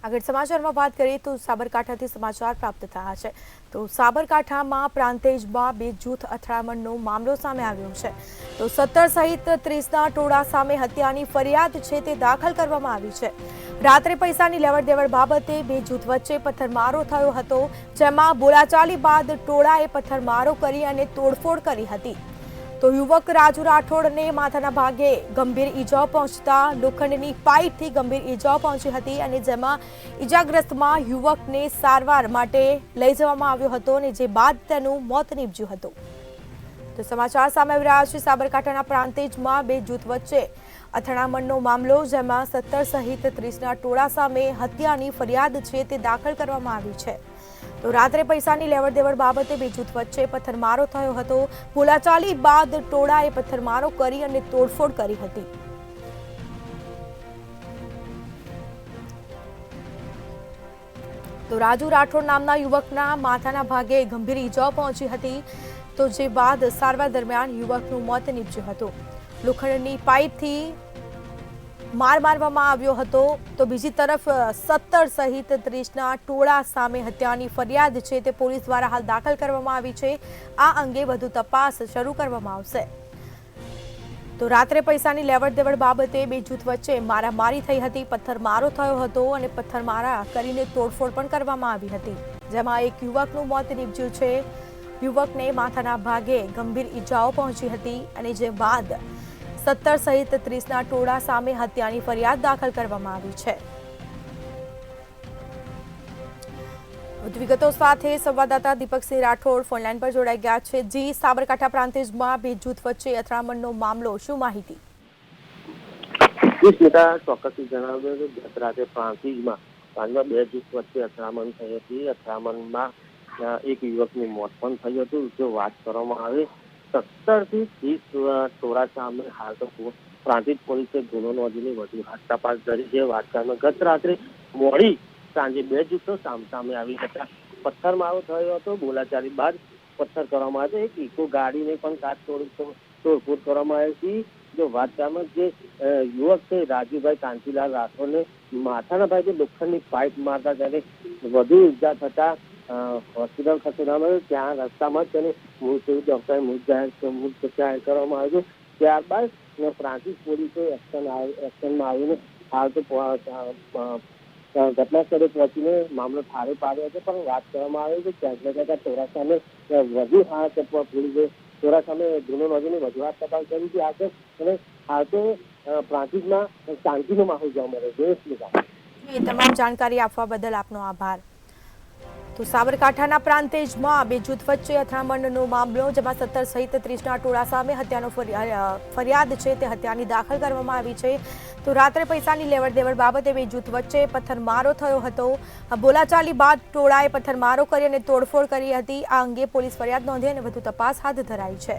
આગળ સમાચારમાં વાત કરીએ તો સાબરકાંઠાથી સમાચાર પ્રાપ્ત થયા છે તો સાબરકાંઠામાં પ્રાંતેજમાં બે જૂથ અથડામણનો મામલો સામે આવ્યો છે તો 17 સહિત 30ના ટોળા સામે હત્યાની ફરિયાદ છે તે દાખલ કરવામાં આવી છે। રાત્રે પૈસાની લેવડ-દેવડ બાબતે બે જૂથ વચ્ચે પથ્થરમારો થયો હતો, જેમાં બોલાચાલી બાદ ટોળાએ પથ્થરમારો કરી અને તોડફોડ કરી હતી। તો યુવક રાજુ રાઠોડને માથાના ભાગે ગંભીર ઈજાઓ પહોંચતા લોખંડની પાઇપથી ગંભીર ઈજાઓ પહોંચી હતી અને જેમાં ઈજાગ્રસ્તમાં યુવકને સારવાર માટે લઈ જવામાં આવ્યો હતો અને જે બાદ તેનું મોત નીપજ્યું હતું। તો સમાચાર સામે આવી રહ્યા છે સાબરકાંઠાના પ્રાંતેજમાં બે જૂથ વચ્ચે અથડામણનો મામલો, જેમાં 17 સહિત 30ના ટોળા સામે હત્યાની ફરિયાદ છે તે દાખલ કરવામાં આવી છે। તો રાત્રે પૈસાની લેવડ-દેવડ બાબતે બે જૂથ વચ્ચે પથ્થરમારો થયો હતો। બોલાચાલી બાદ ટોળાએ પથ્થરમારો કરી અને તોડફોડ કરી હતી। તો રાજુ રાઠોડ નામના યુવકના માથાના ભાગે ગંભીર ઈજાઓ પહોંચી હતી, તો જે બાદ સારવાર દરમિયાન યુવકનું મોત નીપજ્યું હતું। લોખંડની પાઇપથી માર મારવામાં આવ્યો હતો। તો બીજી તરફ 17 સહિત 30ના ટોળા સામે હત્યાની ફરિયાદ છે તે પોલીસ દ્વારા હાલ દાખલ કરવામાં આવી છે। આ અંગે વધુ તપાસ શરૂ કરવામાં આવશે। તો રાત્રે પૈસાની લેવડ-દેવડ બાબતે બે જૂથ વચ્ચે મારામારી થઈ હતી, પથ્થરમારો થયો હતો અને પથ્થરમારા કરીને તોડફોડ પણ કરવામાં આવી હતી, જેમાં એક યુવકનું મોત નીપજ્યું છે। યુવકને માથાના ભાગે ગંભીર ઈજાઓ પહોંચી હતી અને જે બાદ 17 સહિત 30ના ટોળા સામે હત્યાની ફરિયાદ દાખલ કરવામાં આવી છે। વધુ વિગતો સાથે સંવાદદાતા દીપકસિંહ રાઠોડ ફોનલાઈન પર જોડાઈ ગયા છે। જી, સાબરકાંઠા પ્રાંતેજમાં બે જૂથ વચ્ચે અથડામણનો મામલો, શું માહિતી? ચોક્કસથી જણાવ્યું કે ગત રાતે પ્રાંતિજમાં બે જૂથ વચ્ચે અથડામણ થઈ હતી। અથડામણમાં એક યુવકનું મોત પણ થયું હતું। જો વાત કરવામાં આવે 17 થી 30 ટોળા સામે હાલ તો પ્રાંતિજ પોલીસે ગુનો નોંધીને વધુ તપાસ કરી છે। વાત કરવામાં ગત રાત્રે મોડી સાંજે બે જૂથો સામસામે આવી હતા। પથ્થરમારો થયો હતો, બોલાચાલી બાદ પથ્થર કરવામાં આવ્યો। એક ઇકો ગાડીને પણ કાચ તોડફોડ કરવામાં આવી હતી। જો વાત કરવામાં જે યુવક છે રાજુભાઈ કાંતિલાલ રાઠોડને માથાના ભાગે લોખંડની પાઇપ મારતા તેને વધુ ઈજા થતા હોસ્પિટલ ખસેડવામાં આવ્યો। ત્યાં રસ્તામાં તેને ડોક્ટરે મૃત જાહેર કરવામાં આવ્યું। ત્યારબાદ પ્રાંતિજ પોલીસે એક્શનમાં આવીને હાલ તો ઘટના સ્થળે પહોંચીને મામલો ઠારે પાડ્યો હતો। પણ વાત કરવામાં આવે કે ક્યાંક ને ક્યાંક ટોળા સામે વધુ પોલીસે ટોળા સામે ગુનો નોંધીને વધુ તપાસ કરી હતી આગળ, અને હાલ તો પ્રાંતિજમાં શાંતિનો માહોલ જોવા મળે છે। તમામ જાણકારી આપવા બદલ આપનો આભાર। તો સાબરકાંઠાના પ્રાંતેજમાં બે જૂથ વચ્ચે અથડામણનો મામલો, જેમાં 17 સહિત 30ના ટોળા સામે હત્યાનો ફરિયાદ છે તે હત્યાની દાખલ કરવામાં આવી છે। તો રાત્રે પૈસાની લેવડ-દેવડ બાબતે બે જૂથ વચ્ચે પથ્થરમારો થયો હતો। બોલાચાલી બાદ ટોળાએ પથ્થરમારો કરી અને તોડફોડ કરી હતી। આ અંગે પોલીસ ફરિયાદ નોંધી અને વધુ તપાસ હાથ ધરાઈ છે।